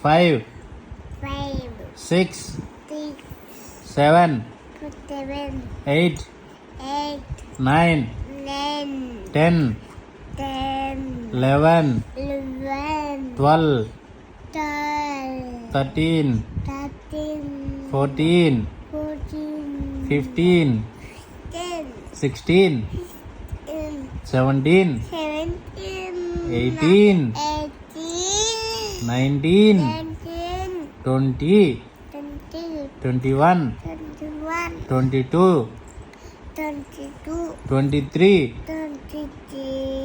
5, 6, 7, 8, 9, 10, 11, 12, 13, 14, 15, 16, 17, 18, 19, 20, 21, 22, 23,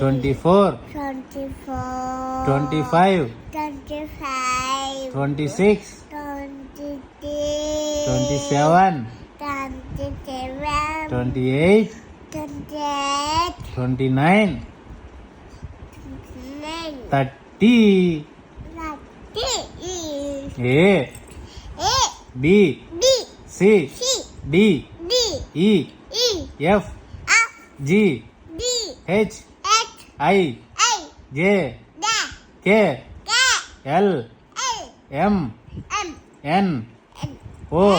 24, 25, 26, 27, 28, 29, 30. A, B, C, D, E, F, G, H, I, J, K, L, M, N, O,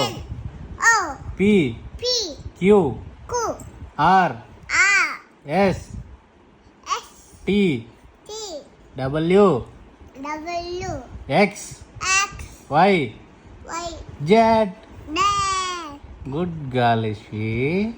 P, Q, R, S, T, W, X, Y, Z. Good girl, Ishvi.